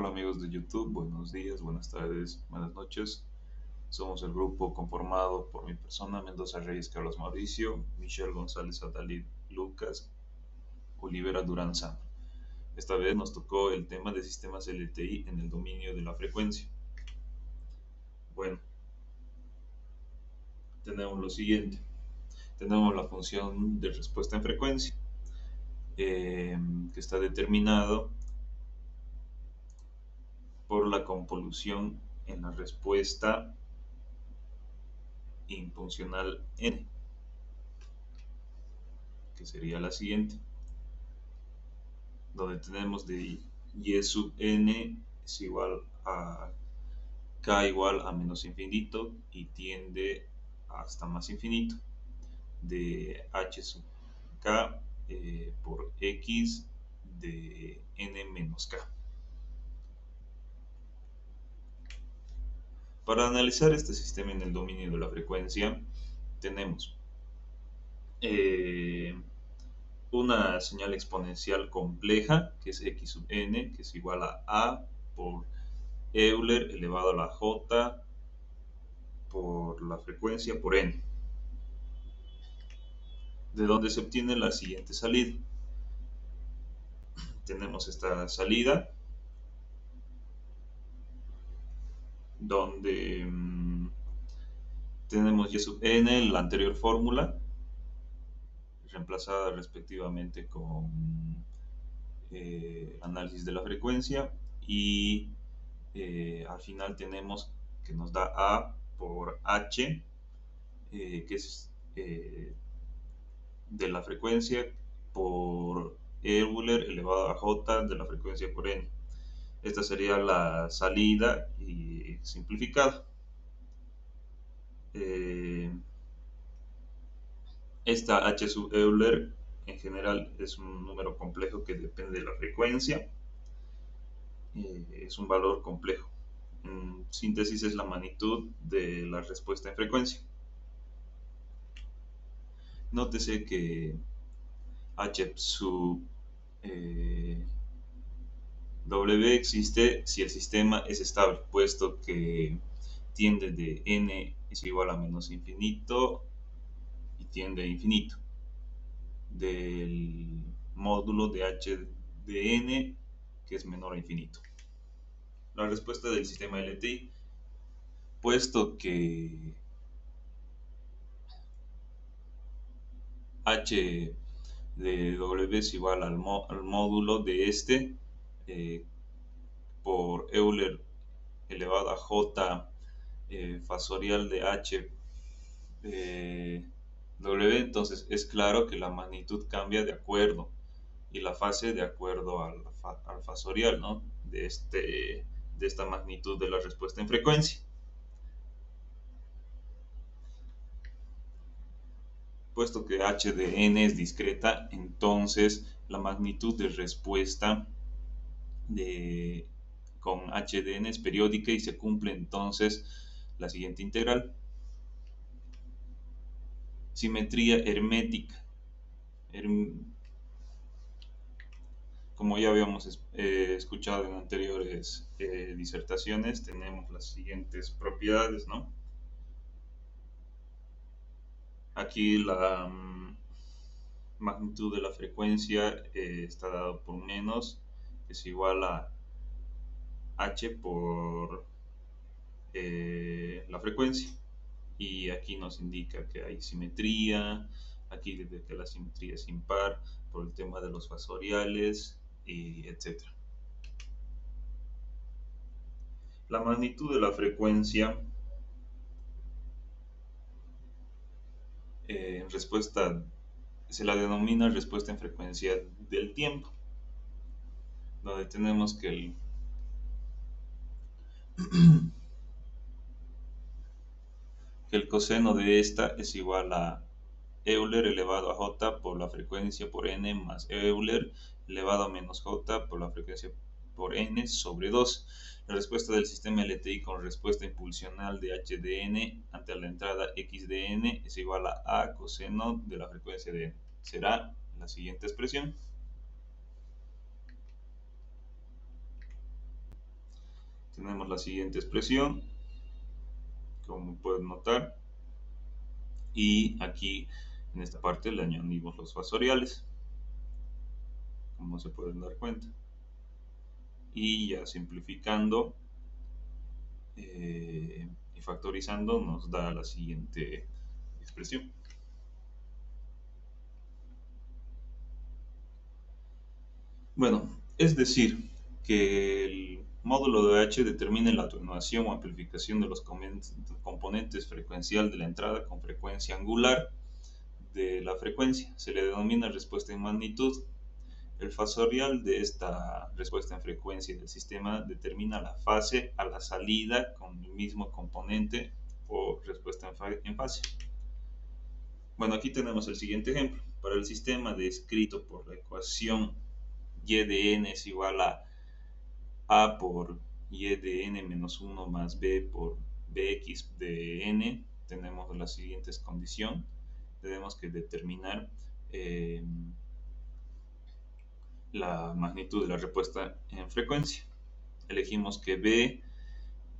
Hola amigos de YouTube, buenos días, buenas tardes, buenas noches. Somos el grupo conformado por mi persona, Mendoza Reyes Carlos Mauricio, Michelle González Adalid Lucas, Olivera Durán Sam. Esta vez nos tocó el tema de sistemas LTI en el dominio de la frecuencia. Bueno, tenemos lo siguiente. Tenemos la función de respuesta en frecuencia, que está determinado por la convolución en la respuesta infuncional n, que sería la siguiente, donde tenemos de y sub n es igual a k igual a menos infinito y tiende hasta más infinito, de h sub k por x de n menos k. Para analizar este sistema en el dominio de la frecuencia, tenemos una señal exponencial compleja, que es x sub n, que es igual a por Euler elevado a la j por la frecuencia por n, de donde se obtiene la siguiente salida. Tenemos esta salida, donde tenemos y sub n, la anterior fórmula, reemplazada respectivamente con análisis de la frecuencia, y al final tenemos que nos da a por h, que es de la frecuencia por Euler elevado a j de la frecuencia por n. Esta sería la salida y simplificada. Esta h sub Euler en general es un número complejo que depende de la frecuencia. Es un valor complejo. En síntesis, es la magnitud de la respuesta en frecuencia. Nótese que h sub W existe si el sistema es estable, puesto que tiende de n es igual a menos infinito y tiende a infinito, del módulo de h de n, que es menor a infinito. La respuesta del sistema LTI, puesto que h de W es igual al módulo de este por Euler elevado a j fasorial de h W, entonces es claro que la magnitud cambia de acuerdo y la fase de acuerdo al fasorial, ¿no? de esta magnitud de la respuesta en frecuencia. Puesto que h de n es discreta, entonces la magnitud de respuesta con h de n es periódica y se cumple entonces la siguiente integral. Simetría hermética. Como ya habíamos escuchado en anteriores disertaciones, tenemos las siguientes propiedades, ¿no? Aquí la magnitud de la frecuencia está dado por menos, que es igual a h por la frecuencia. Y aquí nos indica que hay simetría, aquí desde que la simetría es impar por el tema de los fasoriales, y etc. La magnitud de la frecuencia en respuesta se la denomina respuesta en frecuencia del tiempo, donde tenemos que el coseno de esta es igual a Euler elevado a j por la frecuencia por n más Euler elevado a menos j por la frecuencia por n sobre 2. La respuesta del sistema LTI con respuesta impulsional de h de n ante la entrada x de n es igual a coseno de la frecuencia de n. Será la siguiente expresión. tenemos la siguiente expresión, como pueden notar, y aquí en esta parte le añadimos los fasoriales, como se pueden dar cuenta. Y ya simplificando y factorizando nos da la siguiente expresión. Bueno, es decir, que el módulo de H determina la atenuación o amplificación de los componentes frecuencial de la entrada con frecuencia angular de la frecuencia. Se le denomina respuesta en magnitud. El fasorial de esta respuesta en frecuencia del sistema determina la fase a la salida con el mismo componente o respuesta en fase. Bueno, aquí tenemos el siguiente ejemplo. Para el sistema descrito por la ecuación y de n es igual a por y de n menos 1 más b por bx de n, tenemos las siguientes condiciones. Tenemos que determinar la magnitud de la respuesta en frecuencia. Elegimos que b,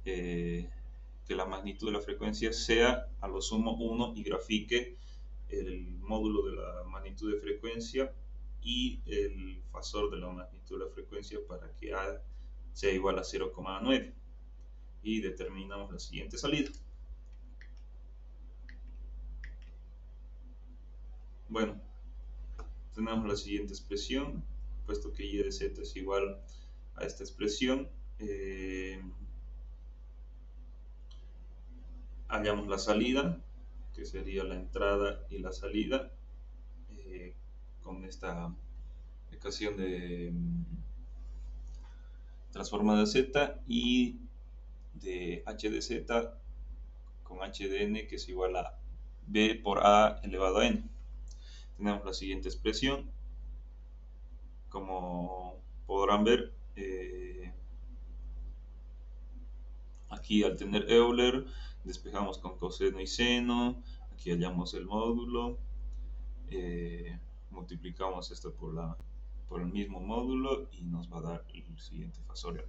que la magnitud de la frecuencia sea a lo sumo 1 y grafique el módulo de la magnitud de frecuencia y el fasor de la magnitud de la frecuencia para que A sea igual a 0,9 y determinamos la siguiente salida. Bueno, tenemos la siguiente expresión, puesto que y de z es igual a esta expresión, hallamos la salida, que sería la entrada y la salida, con esta ecuación de transformada de z y de h de z con h de n, que es igual a b por a elevado a n. Tenemos la siguiente expresión. Como podrán ver, aquí al tener Euler despejamos con coseno y seno, aquí hallamos el módulo, multiplicamos esto por el mismo módulo y nos va a dar el siguiente fasorial.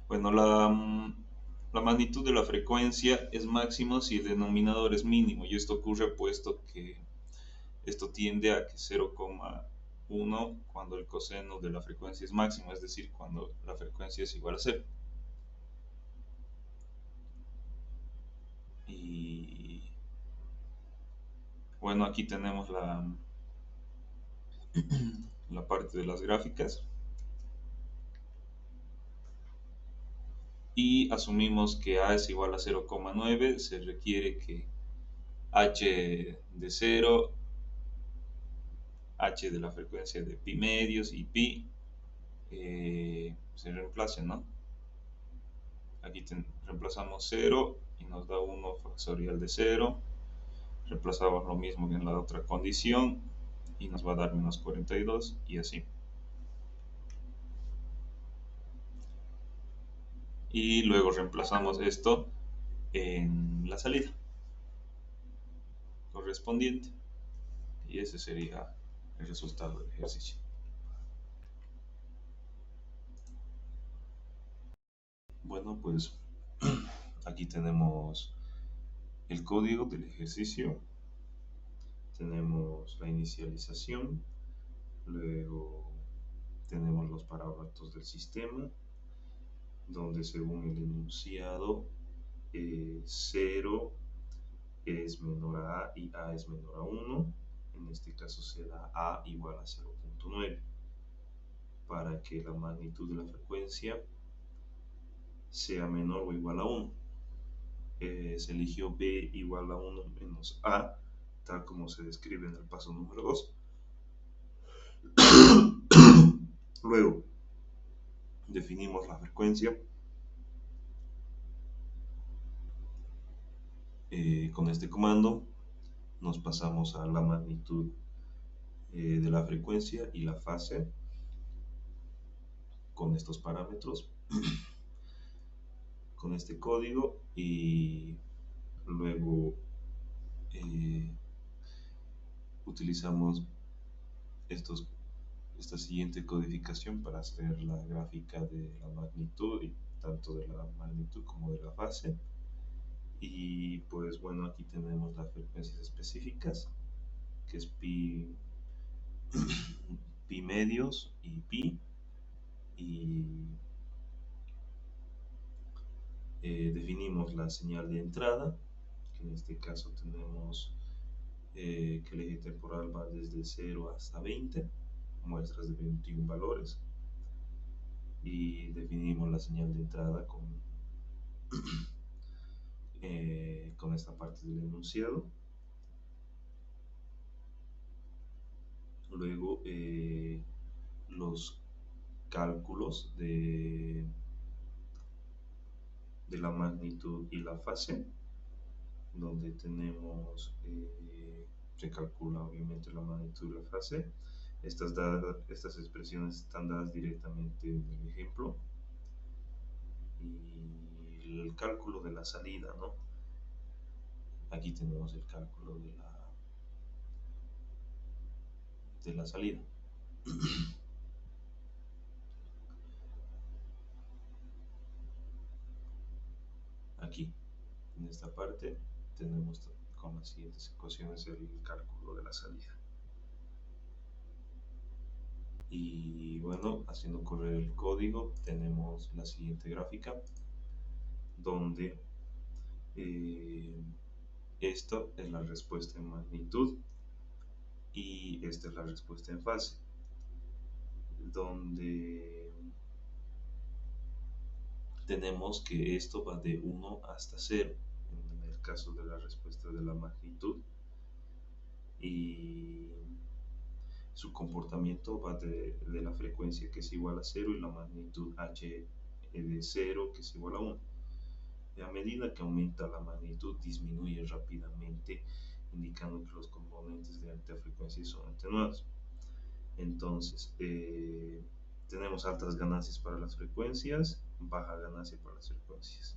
Bueno, la magnitud de la frecuencia es máximo si el denominador es mínimo, y esto ocurre puesto que esto tiende a que 0,1 cuando el coseno de la frecuencia es máximo, es decir, cuando la frecuencia es igual a 0. Y bueno, aquí tenemos la parte de las gráficas. Y asumimos que A es igual a 0,9, se requiere que H de 0, H de la frecuencia de pi medios y pi se reemplacen, ¿no? Aquí reemplazamos 0 y nos da 1 factorial de 0. Reemplazamos lo mismo que en la otra condición y nos va a dar menos 42 y así. Y luego reemplazamos esto en la salida correspondiente. Y ese sería el resultado del ejercicio. Bueno, pues aquí tenemos el código del ejercicio. Tenemos la inicialización. Luego tenemos los parámetros del sistema, donde según el enunciado 0 es menor a A y A es menor a 1. En este caso será A igual a 0,9. Para que la magnitud de la frecuencia sea menor o igual a 1. Se eligió B igual a 1 menos A, tal como se describe en el paso número 2. Luego, definimos la frecuencia. Con este comando nos pasamos a la magnitud de la frecuencia y la fase con estos parámetros, con este código, y luego utilizamos esta siguiente codificación para hacer la gráfica de la magnitud y tanto de la magnitud como de la fase. Y pues bueno, aquí tenemos las frecuencias específicas, que es pi, pi medios y pi. Y definimos la señal de entrada, que en este caso tenemos que el eje temporal va desde 0 hasta 20, muestras de 21 valores. Y definimos la señal de entrada con esta parte del enunciado. Luego los cálculos de la magnitud y la fase, donde tenemos, se calcula obviamente la magnitud y la fase. Estas expresiones están dadas directamente en el ejemplo. Y el cálculo de la salida, ¿no? Aquí tenemos el cálculo de la salida. Aquí, en esta parte, tenemos con las siguientes ecuaciones el cálculo de la salida. Y bueno, haciendo correr el código, tenemos la siguiente gráfica, donde esta es la respuesta en magnitud y esta es la respuesta en fase, donde tenemos que esto va de 1 hasta 0 en el caso de la respuesta de la magnitud, y su comportamiento va de la frecuencia, que es igual a 0, y la magnitud h de 0, que es igual a 1. A medida que aumenta la magnitud, disminuye rápidamente, indicando que los componentes de alta frecuencia son atenuados. Entonces, tenemos altas ganancias para las frecuencias, baja ganancia para las frecuencias.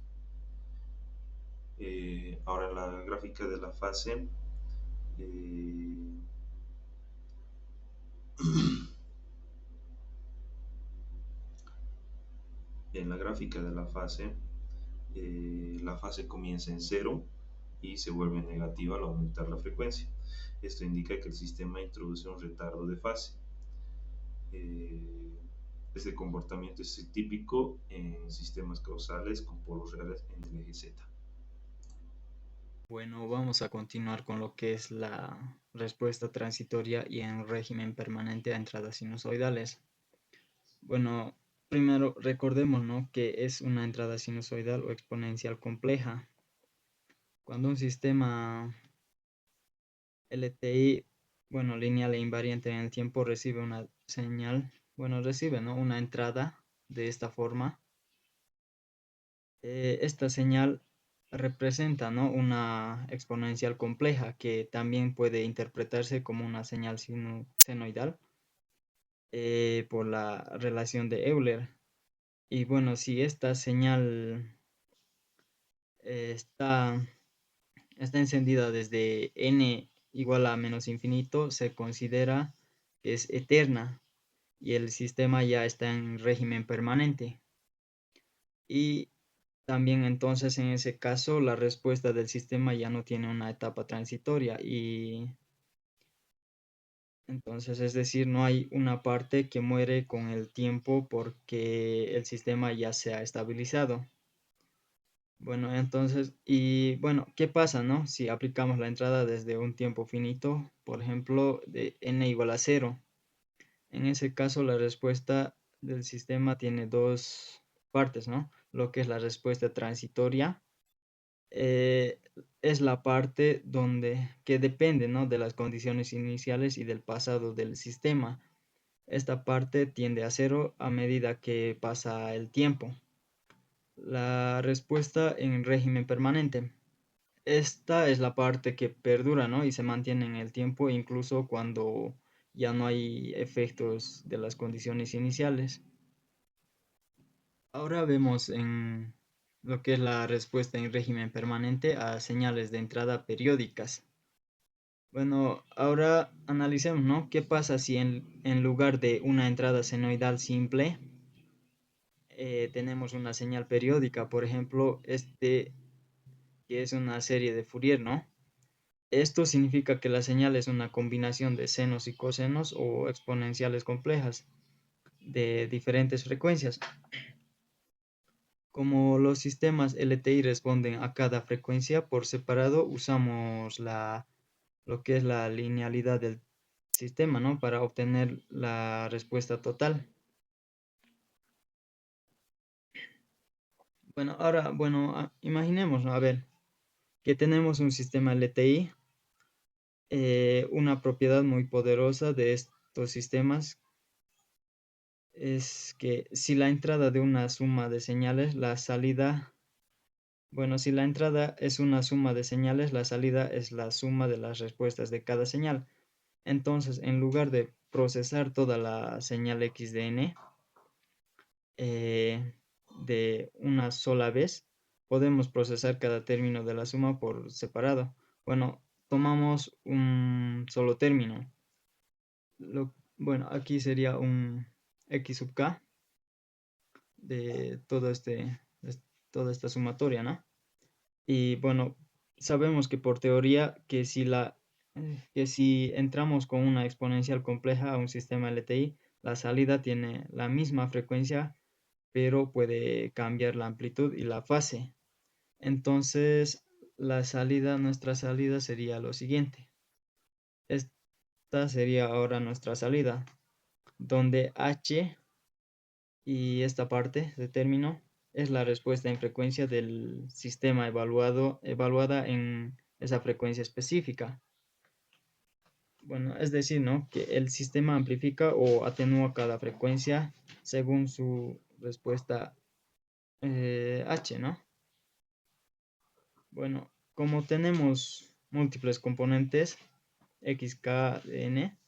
Ahora, la gráfica de la fase, en la gráfica de la fase comienza en 0 y se vuelve negativa al aumentar la frecuencia. Esto indica que el sistema introduce un retardo de fase. Este comportamiento es típico en sistemas causales con polos reales en el eje Z. Bueno, vamos a continuar con lo que es la respuesta transitoria y en régimen permanente a entradas sinusoidales. Bueno, primero recordemos, ¿no?, que es una entrada sinusoidal o exponencial compleja. Cuando un sistema LTI, bueno, lineal e invariante en el tiempo, recibe una señal, bueno, recibe, ¿no?, una entrada de esta forma. Esta señal representa, ¿no?, una exponencial compleja que también puede interpretarse como una señal senoidal por la relación de Euler. Y bueno, si esta señal está encendida desde n igual a menos infinito, se considera que es eterna y el sistema ya está en régimen permanente. Y también entonces en ese caso la respuesta del sistema ya no tiene una etapa transitoria y entonces, es decir, no hay una parte que muere con el tiempo porque el sistema ya se ha estabilizado. Bueno, entonces, y bueno, ¿qué pasa, no? Si aplicamos la entrada desde un tiempo finito, por ejemplo, de n igual a 0. En ese caso, la respuesta del sistema tiene dos partes, ¿no? Lo que es la respuesta transitoria, eh, es la parte que depende, ¿no?, de las condiciones iniciales y del pasado del sistema. Esta parte tiende a 0 a medida que pasa el tiempo. La respuesta en régimen permanente. Esta es la parte que perdura, ¿no?, y se mantiene en el tiempo incluso cuando ya no hay efectos de las condiciones iniciales. Ahora vemos en lo que es la respuesta en régimen permanente a señales de entrada periódicas. Bueno, ahora analicemos, ¿no? ¿Qué pasa si en lugar de una entrada senoidal simple, tenemos una señal periódica? Por ejemplo, que es una serie de Fourier, ¿no? Esto significa que la señal es una combinación de senos y cosenos o exponenciales complejas de diferentes frecuencias. Como los sistemas LTI responden a cada frecuencia por separado, usamos lo que es la linealidad del sistema, ¿no? Para obtener la respuesta total. Bueno, ahora, bueno, imaginemos, ¿no? A ver, que tenemos un sistema LTI. Una propiedad muy poderosa de estos sistemas es que si la entrada de una suma de señales, la salida, bueno, si la entrada es una suma de señales, la salida es la suma de las respuestas de cada señal. Entonces, en lugar de procesar toda la señal X de n de una sola vez, podemos procesar cada término de la suma por separado. Bueno, tomamos un solo término. Bueno, aquí sería un X sub k de toda esta sumatoria, ¿no? Y bueno, sabemos que por teoría que si entramos con una exponencial compleja a un sistema LTI, la salida tiene la misma frecuencia, pero puede cambiar la amplitud y la fase. Entonces, nuestra salida sería lo siguiente. Esta sería ahora nuestra salida, donde H y esta parte de término es la respuesta en frecuencia del sistema evaluada en esa frecuencia específica. Bueno, es decir, ¿no? Que el sistema amplifica o atenúa cada frecuencia según su respuesta H, ¿no? Bueno, como tenemos múltiples componentes, x, k, n,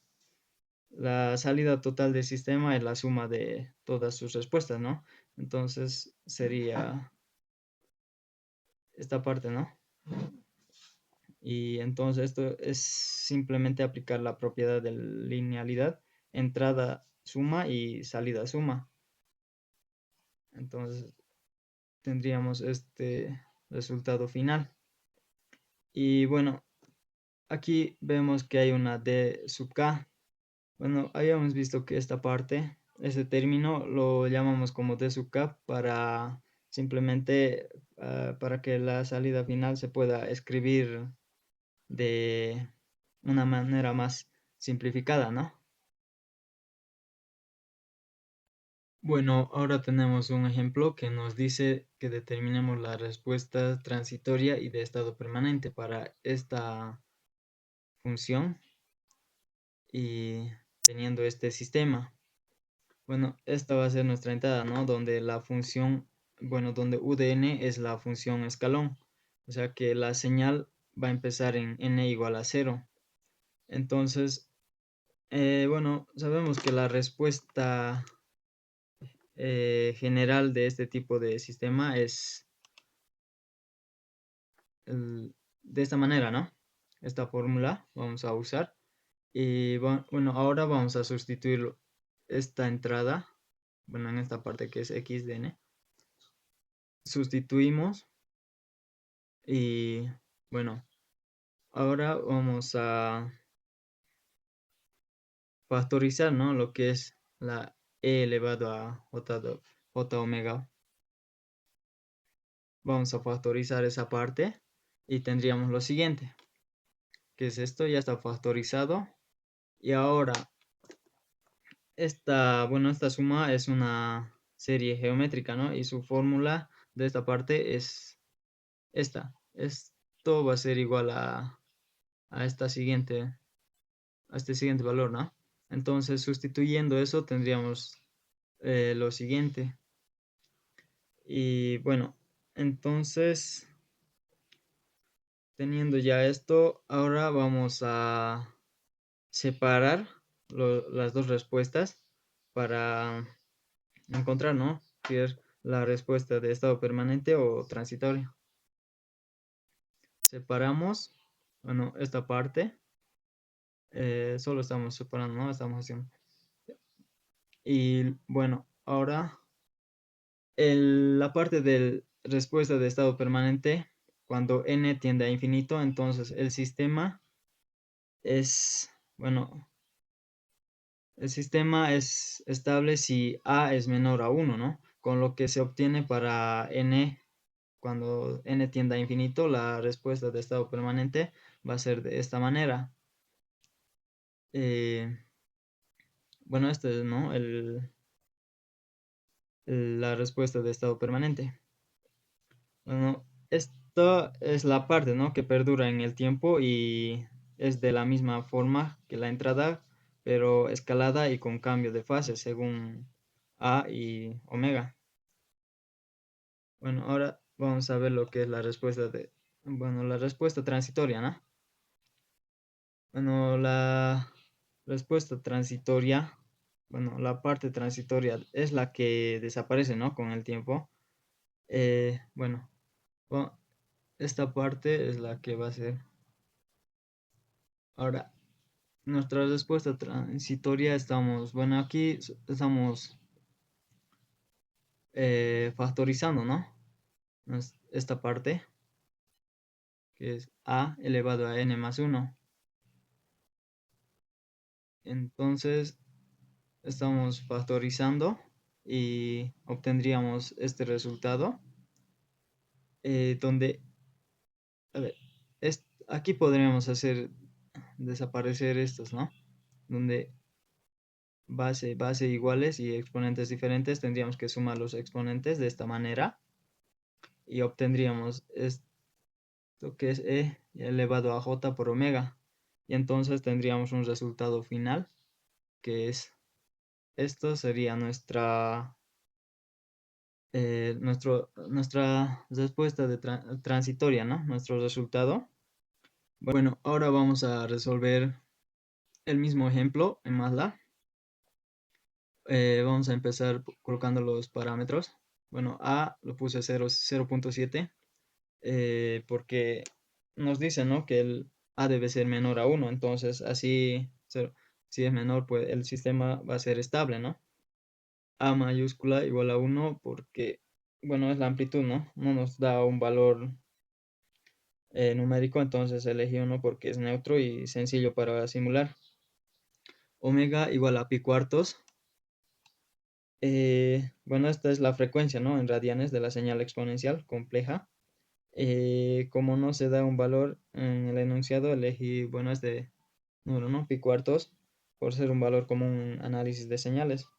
la salida total del sistema es la suma de todas sus respuestas, ¿no? Entonces sería esta parte, ¿no? Y entonces esto es simplemente aplicar la propiedad de linealidad, entrada suma y salida suma. Entonces tendríamos este resultado final. Y bueno, aquí vemos que hay una d sub k. Bueno, habíamos visto que esta parte, este término, lo llamamos como d sub k para simplemente para que la salida final se pueda escribir de una manera más simplificada, ¿no? Bueno, ahora tenemos un ejemplo que nos dice que determinemos la respuesta transitoria y de estado permanente para esta función y teniendo este sistema. Bueno, esta va a ser nuestra entrada, ¿no? Donde la función, bueno, donde u de n es la función escalón. O sea que la señal va a empezar en n igual a 0. Entonces, bueno, sabemos que la respuesta general de este tipo de sistema es de esta manera, ¿no? Esta fórmula vamos a usar. Y bueno, ahora vamos a sustituir esta entrada, bueno, en esta parte que es x de n. Sustituimos y bueno, ahora vamos a factorizar, ¿no? Lo que es la e elevado a j omega. Vamos a factorizar esa parte y tendríamos lo siguiente, que es esto, ya está factorizado. Y ahora, bueno, esta suma es una serie geométrica, ¿no? Y su fórmula de esta parte es esta. Esto va a ser igual a a este siguiente valor, ¿no? Entonces, sustituyendo eso, tendríamos lo siguiente. Y bueno, entonces, teniendo ya esto, ahora vamos a separar las dos respuestas para encontrar, ¿no? Si es la respuesta de estado permanente o transitorio. Separamos, bueno, esta parte. Solo estamos separando, ¿no? Estamos haciendo. Y bueno, ahora la parte de respuesta de estado permanente, cuando n tiende a infinito, entonces el sistema es, bueno, el sistema es estable si a es menor a uno, ¿no? Con lo que se obtiene para n, cuando n tiende a infinito, la respuesta de estado permanente va a ser de esta manera. Eh, bueno, este es, ¿no? La respuesta de estado permanente. Bueno, esta es la parte, ¿no? Que perdura en el tiempo y es de la misma forma que la entrada, pero escalada y con cambio de fase según A y omega. Bueno, ahora vamos a ver lo que es la respuesta bueno, la respuesta transitoria, ¿no? Bueno, la respuesta transitoria, bueno, la parte transitoria es la que desaparece, ¿no? Con el tiempo. Bueno, esta parte es la que va a ser. Ahora, nuestra respuesta transitoria estamos, bueno, aquí estamos factorizando, ¿no? Esta parte, que es a elevado a n más 1. Entonces, estamos factorizando y obtendríamos este resultado, donde, a ver, aquí podríamos hacer desaparecer estos, ¿no? Donde base iguales y exponentes diferentes, tendríamos que sumar los exponentes de esta manera y obtendríamos esto que es e elevado a j por omega. Y entonces tendríamos un resultado final que es, esto sería nuestra respuesta de transitoria, ¿no? Nuestro resultado. Bueno, ahora vamos a resolver el mismo ejemplo en MATLAB. Vamos a empezar colocando los parámetros. Bueno, A lo puse 0.7 porque nos dice, ¿no? Que el A debe ser menor a 1, entonces así, si es menor, pues el sistema va a ser estable, ¿no? A mayúscula igual a 1 porque, bueno, es la amplitud, ¿no? No nos da un valor numérico, entonces elegí 1 porque es neutro y sencillo para simular. Omega igual a pi cuartos. Bueno, esta es la frecuencia, ¿no? En radianes de la señal exponencial compleja. Como no se da un valor en el enunciado, elegí, bueno, este número, ¿no? Pi cuartos, por ser un valor común en análisis de señales.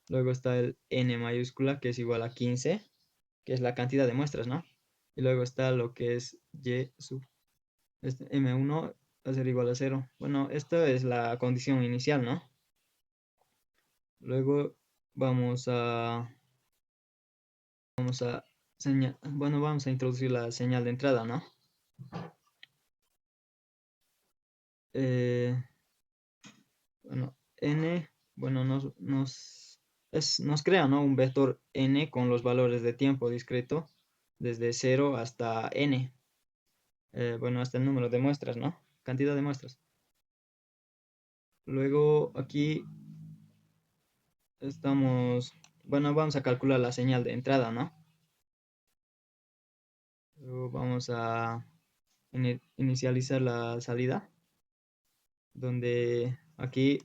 Luego está el n mayúscula, que es igual a 15, que es la cantidad de muestras, ¿no? Y luego está lo que es y sub m1 va a ser igual a 0. Bueno, esta es la condición inicial, ¿no? Luego vamos a, vamos a introducir la señal de entrada, ¿no? Eh, bueno, n, bueno, nos crea, ¿no? Un vector n con los valores de tiempo discreto desde 0 hasta n. Bueno, hasta el número de muestras, ¿no? Cantidad de muestras. Luego aquí bueno, vamos a calcular la señal de entrada, ¿no? Luego vamos a inicializar la salida, donde aquí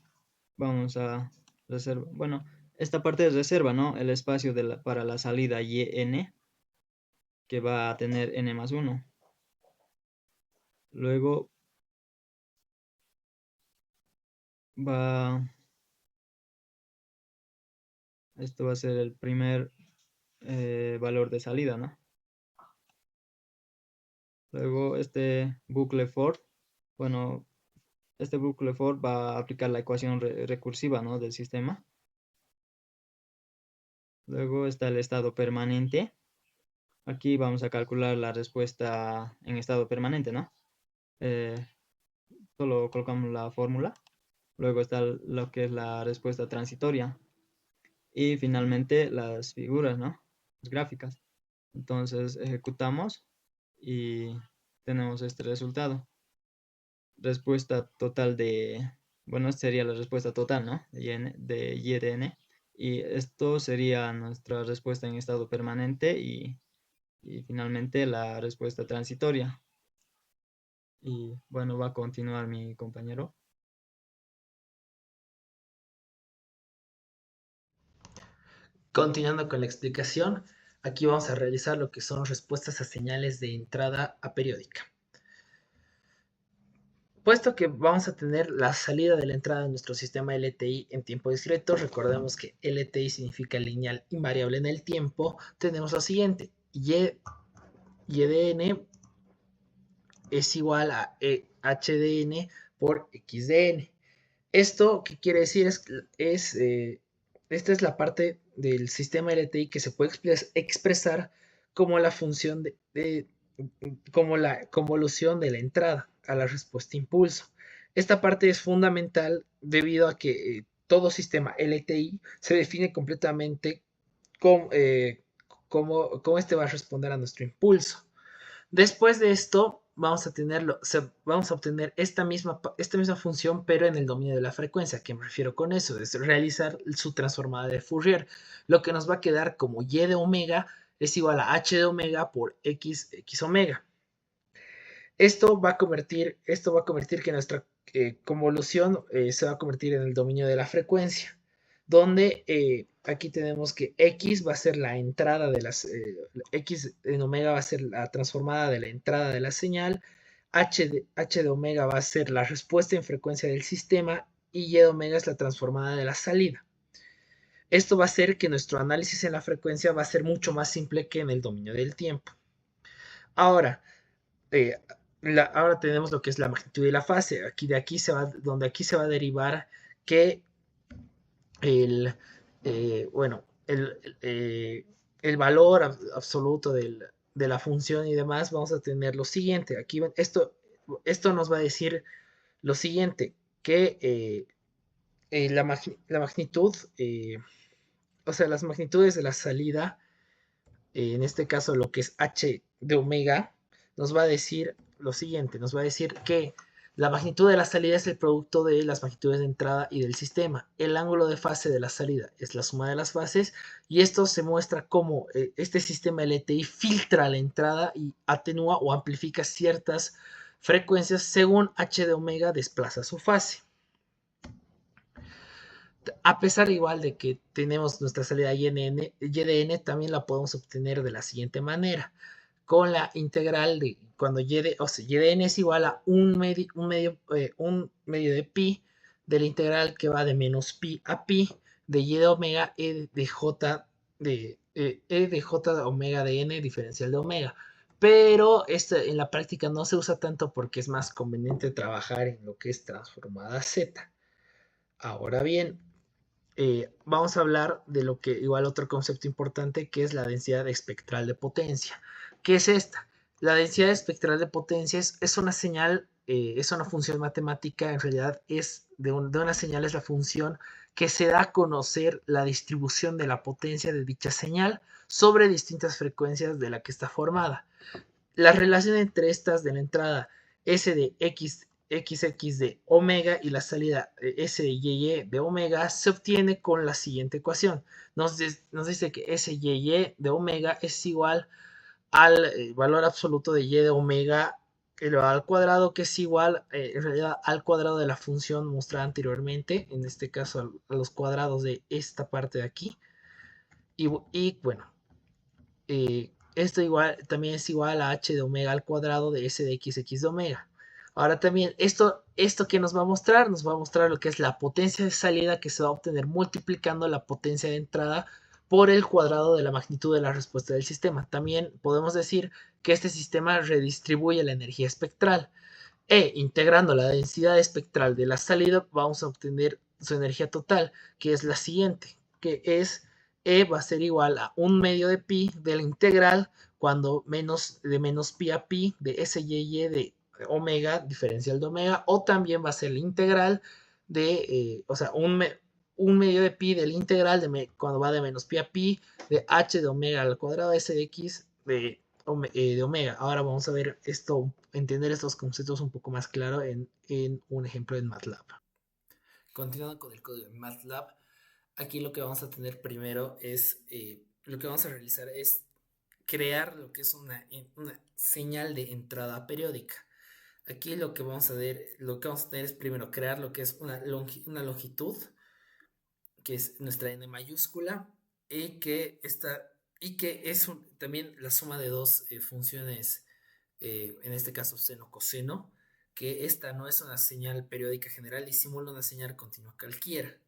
vamos a reservar, bueno, esta parte es reserva, ¿no? El espacio para la salida yn, que va a tener n más 1. Luego esto va a ser el primer valor de salida, ¿no? Luego este bucle for, bueno, este bucle for va a aplicar la ecuación recursiva, ¿no? Del sistema. Luego está el estado permanente. Aquí vamos a calcular la respuesta en estado permanente, ¿no? Eh, Solo colocamos la fórmula. Luego está lo que es la respuesta transitoria. Y finalmente las figuras, ¿no? Las gráficas. Entonces ejecutamos y tenemos este resultado. respuesta total bueno, esta sería la respuesta total, ¿no? De y de n. Y esto sería nuestra respuesta en estado permanente y finalmente la respuesta transitoria. Y bueno, va a continuar mi compañero. Continuando con la explicación, aquí vamos a realizar lo que son respuestas a señales de entrada aperiódica. Puesto que vamos a tener la salida de la entrada de nuestro sistema LTI en tiempo discreto, recordemos que LTI significa lineal invariable en el tiempo, tenemos lo siguiente, y de n es igual a h de n por x de n. Esto, ¿qué quiere decir? Esta es la parte del sistema LTI que se puede expresar como la función como la convolución de la entrada a la respuesta impulso. Esta parte es fundamental debido a que todo sistema LTI se define completamente cómo este va a responder a nuestro impulso. Después de esto, vamos a obtener esta misma función, pero en el dominio de la frecuencia. ¿A qué me refiero con eso? Es realizar su transformada de Fourier. Lo que nos va a quedar como y de omega es igual a h de omega por x omega. Esto va a convertir que nuestra convolución se va a convertir en el dominio de la frecuencia, donde aquí tenemos que x va a ser la entrada de las x en omega va a ser la transformada de la entrada de la señal, h de omega va a ser la respuesta en frecuencia del sistema y y de omega es la transformada de la salida. Esto va a hacer que nuestro análisis en la frecuencia va a ser mucho más simple que en el dominio del tiempo. Ahora, ahora tenemos lo que es la magnitud de la fase. Donde aquí se va a derivar que el valor absoluto de la función y demás, vamos a tener lo siguiente. Aquí esto nos va a decir lo siguiente, que la magnitud, o sea, las magnitudes de la salida, en este caso lo que es h de omega, nos va a decir lo siguiente, nos va a decir que la magnitud de la salida es el producto de las magnitudes de entrada y del sistema. El ángulo de fase de la salida es la suma de las fases y esto se muestra cómo este sistema LTI filtra la entrada y atenúa o amplifica ciertas frecuencias según h de omega desplaza su fase. A pesar igual de que tenemos nuestra salida y de n, también la podemos obtener de la siguiente manera. Con la integral de cuando y de n es igual a un medio de pi de la integral que va de menos pi a pi de y de omega e de j de omega de n diferencial de omega. Pero en la práctica no se usa tanto porque es más conveniente trabajar en lo que es transformada z. Ahora bien, vamos a hablar de lo que igual otro concepto importante que es la densidad espectral de potencia. ¿Qué es esta? La densidad espectral de potencia es una señal, es una función matemática, en realidad de una señal es la función que se da a conocer la distribución de la potencia de dicha señal sobre distintas frecuencias de la que está formada. La relación entre estas de la entrada S de XX de omega y la salida S de YY de omega se obtiene con la siguiente ecuación. Nos dice que SYY de omega es igual al valor absoluto de Y de omega elevado al cuadrado, que es igual en realidad al cuadrado de la función mostrada anteriormente, en este caso a los cuadrados de esta parte de aquí. Y bueno, esto también es igual a h de omega al cuadrado de s de x de omega. Ahora también, esto que nos va a mostrar lo que es la potencia de salida que se va a obtener multiplicando la potencia de entrada por el cuadrado de la magnitud de la respuesta del sistema. También podemos decir que este sistema redistribuye la energía espectral. Integrando la densidad espectral de la salida, vamos a obtener su energía total, que es la siguiente, que es va a ser igual a un medio de pi de la integral cuando de menos pi a pi de SYY de omega diferencial de omega, o también va a ser la integral de, o sea, un medio de pi de la integral cuando va de menos pi a pi de h de omega al cuadrado s de x de de omega. Ahora vamos a ver esto, entender estos conceptos un poco más claro en un ejemplo en MATLAB. Continuando con el código en MATLAB, aquí lo que vamos a tener primero es, lo que vamos a realizar es crear lo que es una señal de entrada periódica. Aquí lo que vamos a tener es primero crear lo que es una longitud, que es nuestra n mayúscula, y que es también la suma de dos funciones, en este caso seno coseno, que esta no es una señal periódica general y simula una señal continua cualquiera.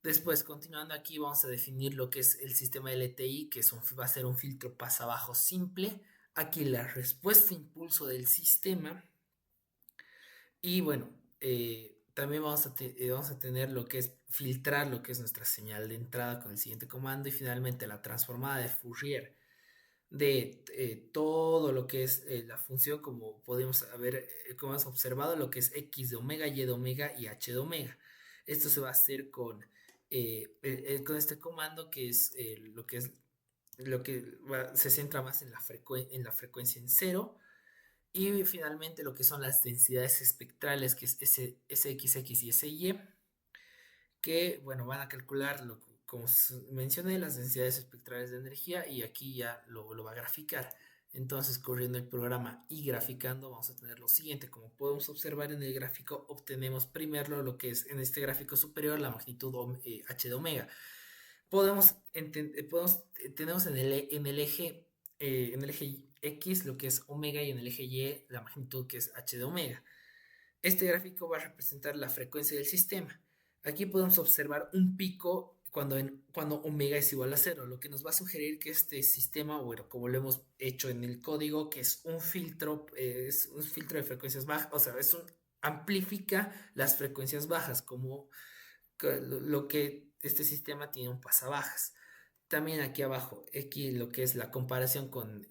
Después, continuando aquí, vamos a definir lo que es el sistema LTI, que va a ser un filtro pasabajo simple. Aquí la respuesta impulso del sistema. Y bueno, también vamos a tener lo que es filtrar lo que es nuestra señal de entrada con el siguiente comando. Y finalmente la transformada de Fourier de todo lo que es la función, como podemos haber, como hemos observado, lo que es x de omega, y de omega y h de omega. Esto se va a hacer con este comando, que es lo que se centra más en la frecuencia en cero. Y finalmente lo que son las densidades espectrales, que es SXX y SY, que bueno, van a calcular, como mencioné, las densidades espectrales de energía, y aquí ya lo va a graficar. Entonces, corriendo el programa y graficando, vamos a tener lo siguiente. Como podemos observar en el gráfico, obtenemos primero lo que es en este gráfico superior la magnitud h de omega. Tenemos en el eje X lo que es omega, y en el eje Y la magnitud, que es h de omega. Este gráfico va a representar la frecuencia del sistema. Aquí podemos observar un pico cuando omega es igual a 0, lo que nos va a sugerir que este sistema, bueno, como lo hemos hecho en el código, que es un filtro de frecuencias bajas, o sea, amplifica las frecuencias bajas, como lo que este sistema tiene un pasabajas. También aquí abajo, aquí lo que es la comparación con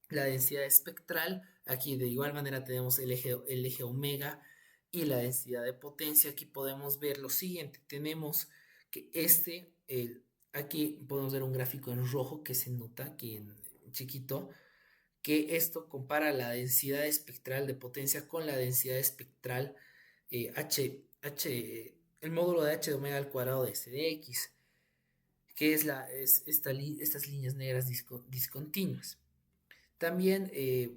la densidad espectral. Aquí de igual manera tenemos el eje omega y la densidad de potencia. Aquí podemos ver lo siguiente. Tenemos que aquí podemos ver un gráfico en rojo que se nota aquí en chiquito, que esto compara la densidad espectral de potencia con la densidad espectral el módulo de h de omega al cuadrado de s de x, que es estas líneas negras discontinuas. También,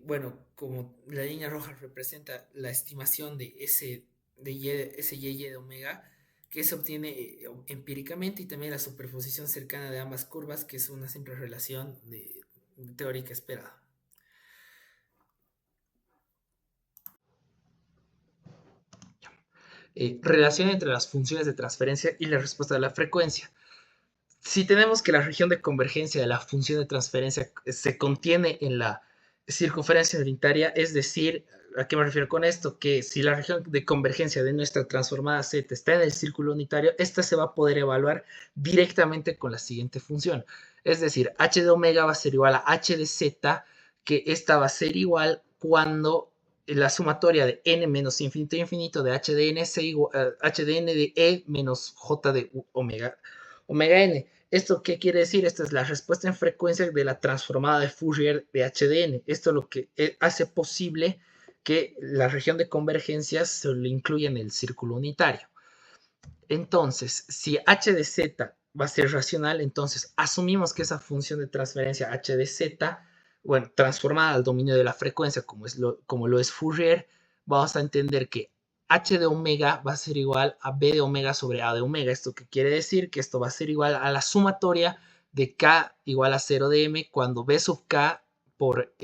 bueno, como la línea roja representa la estimación de SY de omega, que se obtiene empíricamente, y también la superposición cercana de ambas curvas, que es una simple relación teórica esperada. Relación entre las funciones de transferencia y la respuesta de la frecuencia. Si tenemos que la región de convergencia de la función de transferencia se contiene en la circunferencia unitaria, es decir, ¿a qué me refiero con esto? Que si la región de convergencia de nuestra transformada Z está en el círculo unitario, esta se va a poder evaluar directamente con la siguiente función. Es decir, h de omega va a ser igual a h de z, que esta va a ser igual cuando la sumatoria de n menos infinito infinito de h de n sea igual h de n de e menos j de omega n. ¿Esto qué quiere decir? Esta es la respuesta en frecuencia de la transformada de Fourier de HDN. Esto es lo que hace posible que la región de convergencia se le incluya en el círculo unitario. Entonces, si h de z va a ser racional, entonces asumimos que esa función de transferencia h de z, bueno, transformada al dominio de la frecuencia como lo es Fourier, vamos a entender que h de omega va a ser igual a b de omega sobre a de omega. ¿Esto qué quiere decir? Que esto va a ser igual a la sumatoria de k igual a 0 de m cuando b sub k por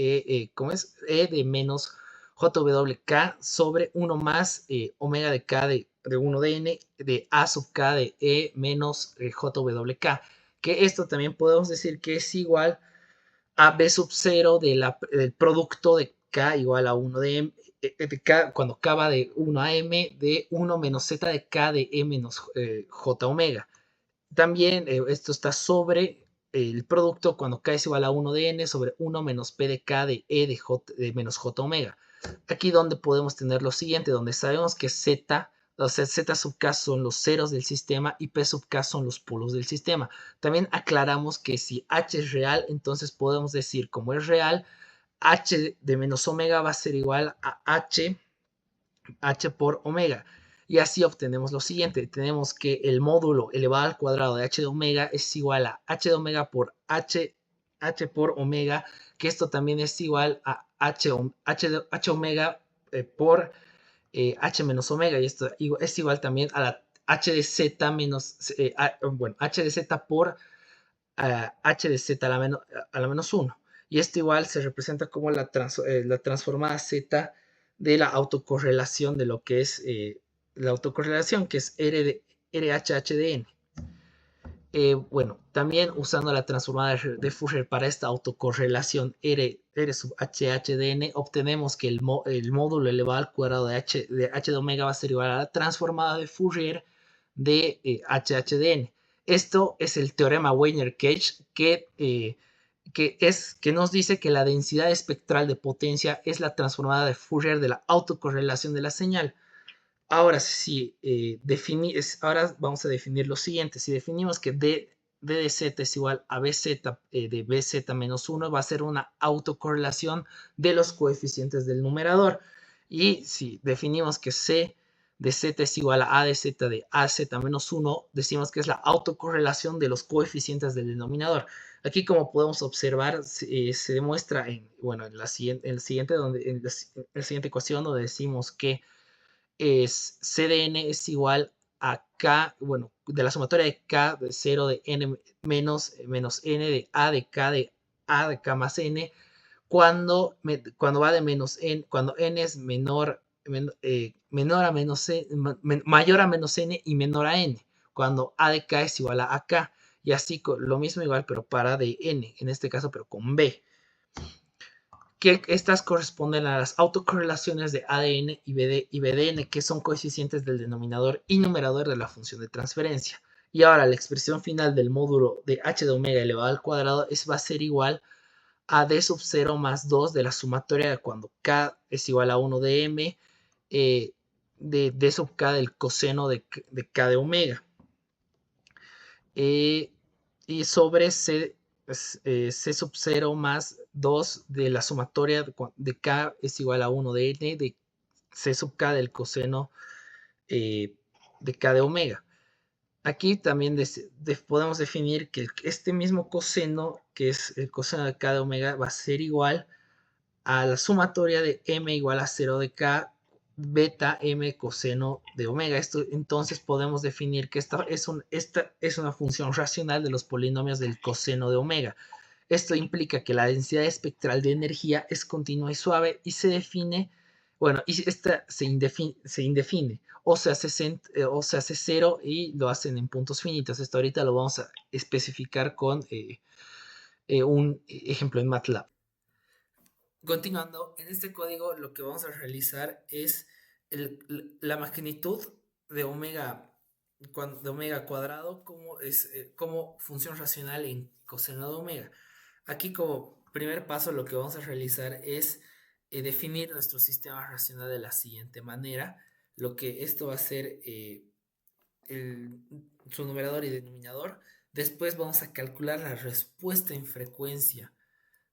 ¿cómo es? E de menos jwk sobre 1 más omega de k de 1 de n de a sub k de e menos jwk. Que esto también podemos decir que es igual a b sub 0 del producto de k igual a 1 de m, k, cuando k va de 1 a m, de 1 menos z de k de e menos j omega. También esto está sobre el producto cuando k es igual a 1 de n sobre 1 menos p de k de e de menos j omega. Aquí donde podemos tener lo siguiente, donde sabemos que z, O sea, Z sub k son los ceros del sistema y P sub k son los polos del sistema. También aclaramos que si H es real, entonces podemos decir, como es real, H de menos omega va a ser igual a H por omega. Y así obtenemos lo siguiente. Tenemos que el módulo elevado al cuadrado de H de omega es igual a H de omega por H por omega, que esto también es igual a H omega por H menos omega, y esto es igual también a la H de Z menos, bueno, H de Z por H de Z a la menos 1. Y esto igual se representa como la transformada Z de la autocorrelación de lo que es la autocorrelación, que es RHH de N. Bueno, también usando la transformada de Fourier para esta autocorrelación R sub HH de N, obtenemos que el módulo elevado al cuadrado de H de omega va a ser igual a la transformada de Fourier de HH de N. Esto es el teorema Wiener-Cage que nos dice que la densidad espectral de potencia es la transformada de Fourier de la autocorrelación de la señal. Ahora sí, ahora vamos a definir lo siguiente. Si definimos que D de Z es igual a BZ de BZ menos 1, va a ser una autocorrelación de los coeficientes del numerador. Y si definimos que C de Z es igual a de Z de AZ menos 1, decimos que es la autocorrelación de los coeficientes del denominador. Aquí, como podemos observar, se demuestra en la siguiente ecuación, donde decimos que CDN es igual a K, bueno, de la sumatoria de K de 0 de N menos N de A de K más N, cuando va de menos N, cuando N es menor a menos N, mayor a menos N y menor a N, cuando A de K es igual a AK, y así lo mismo igual, pero para de N, en este caso, pero con B. Que estas corresponden a las autocorrelaciones de ADN y BDN, que son coeficientes del denominador y numerador de la función de transferencia. Y ahora la expresión final del módulo de H de omega elevado al cuadrado va a ser igual a D sub 0 más 2 de la sumatoria de cuando K es igual a 1 de M, de D sub K del coseno de K de omega. Y sobre C sub 0 más 2 de la sumatoria de K es igual a 1 de N de C sub K del coseno de K de omega. Aquí también podemos definir que este mismo coseno, que es el coseno de K de omega, va a ser igual a la sumatoria de M igual a 0 de K beta M coseno de omega. Entonces podemos definir que esta es una función racional de los polinomios del coseno de omega. Esto implica que la densidad espectral de energía es continua y suave y se define, y esta se indefine o se hace cero y lo hacen en puntos finitos. Esto ahorita lo vamos a especificar con un ejemplo en MATLAB. Continuando, en este código lo que vamos a realizar es la magnitud de omega cuadrado como función racional en coseno de omega. Aquí, como primer paso, lo que vamos a realizar es definir nuestro sistema racional de la siguiente manera. Lo que esto va a ser su numerador y denominador. Después vamos a calcular la respuesta en frecuencia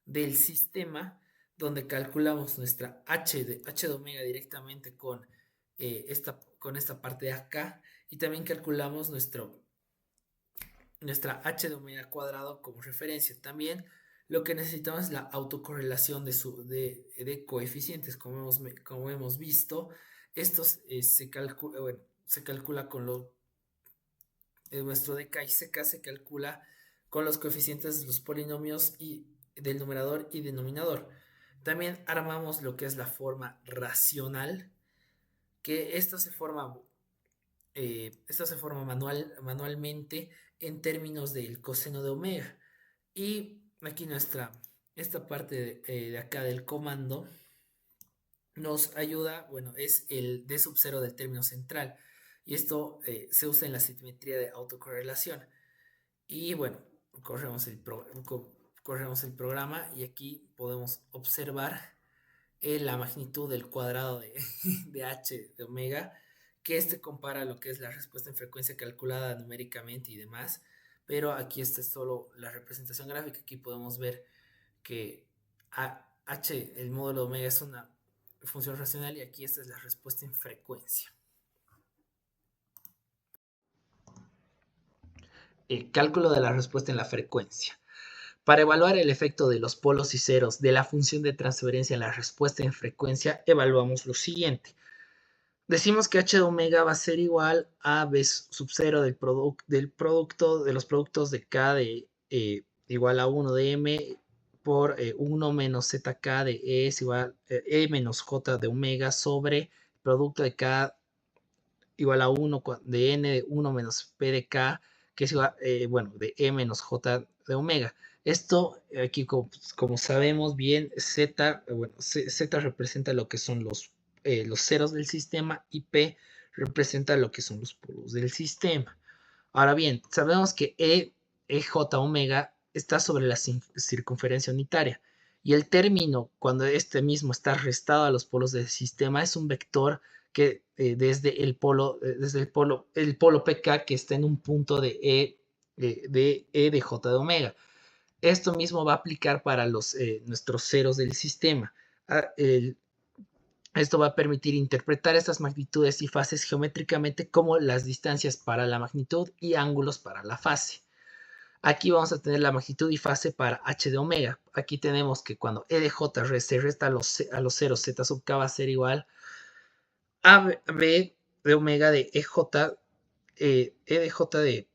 del sistema, donde calculamos nuestra H de omega directamente con esta parte de acá, y también calculamos nuestra H de omega cuadrado como referencia. También lo que necesitamos es la autocorrelación de coeficientes, como hemos visto. Estos se calcula con nuestro dk y ck se calcula con los coeficientes de los polinomios y del numerador y denominador. También armamos lo que es la forma racional, que esto se forma manualmente en términos del coseno de omega. Y aquí esta parte de acá del comando nos ayuda, es el D sub 0 del término central, y esto se usa en la simetría de autocorrelación. Y corremos el programa y aquí podemos observar la magnitud del cuadrado de H de omega, que compara lo que es la respuesta en frecuencia calculada numéricamente y demás, pero aquí esta es solo la representación gráfica. Aquí podemos ver que H, el módulo de omega, es una función racional y aquí esta es la respuesta en frecuencia. El cálculo de la respuesta en la frecuencia. Para evaluar el efecto de los polos y ceros de la función de transferencia en la respuesta en frecuencia, evaluamos lo siguiente. Decimos que h de omega va a ser igual a b sub 0 del producto de los productos de k de igual a 1 de m por 1 menos zk de e es igual a e menos j de omega sobre producto de k igual a 1 de n de 1 menos p de k, que es igual, bueno, de e menos j de omega. Esto aquí, como sabemos bien, z, bueno, z representa lo que son los ceros del sistema y p representa lo que son los polos del sistema. Ahora bien, sabemos que EJ omega está sobre la circunferencia unitaria y el término, cuando este mismo está restado a los polos del sistema, es un vector que desde el polo PK que está en un punto de de J de omega. Esto mismo va a aplicar para nuestros ceros del sistema. Esto va a permitir interpretar estas magnitudes y fases geométricamente como las distancias para la magnitud y ángulos para la fase. Aquí vamos a tener la magnitud y fase para h de omega. Aquí tenemos que cuando e de j se resta a los ceros, z sub k va a ser igual a b de omega de ej, e de j de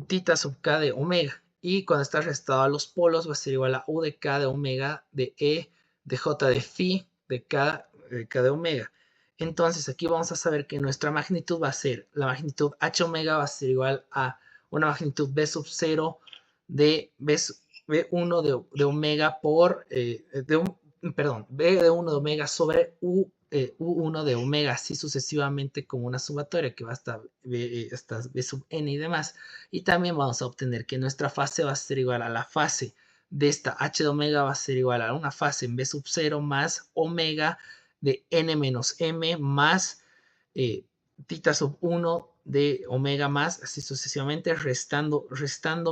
tita sub k de omega. Y cuando está restado a los polos va a ser igual a u de k de omega de e de j de phi de k de omega. Entonces aquí vamos a saber que nuestra magnitud va a ser, la magnitud h omega va a ser igual a una magnitud b sub 0 de b1 de omega por, perdón, b de 1 de omega sobre u1 de omega, así sucesivamente como una sumatoria que va hasta b sub n y demás. Y también vamos a obtener que nuestra fase va a ser igual a la fase de esta h de omega va a ser igual a una fase en b sub 0 más omega de n menos m más tita sub 1 de omega más, así sucesivamente, restando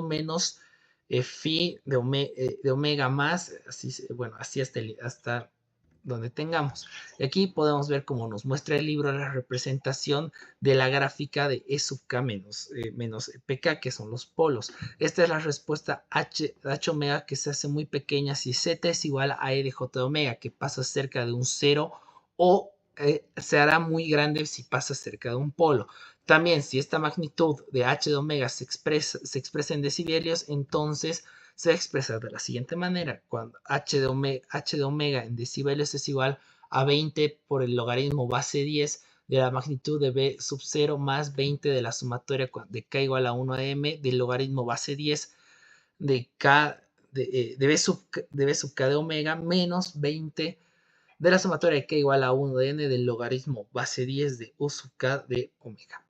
menos phi de omega más, así, bueno, así hasta donde tengamos. Y aquí podemos ver cómo nos muestra el libro la representación de la gráfica de E sub k menos pk, que son los polos. Esta es la respuesta h omega que se hace muy pequeña si z es igual a e de j de omega, que pasa cerca de un 0, o se hará muy grande si pasa cerca de un polo. También, si esta magnitud de h de omega se expresa en decibelios, entonces se expresa de la siguiente manera. Cuando h de omega en decibelios es igual a 20 por el logaritmo base 10 de la magnitud de b sub 0 más 20 de la sumatoria de k igual a 1 de m del logaritmo base 10 de k de b sub k de omega menos 20 de la sumatoria de k igual a 1 de n del logaritmo base 10 de u sub k de omega.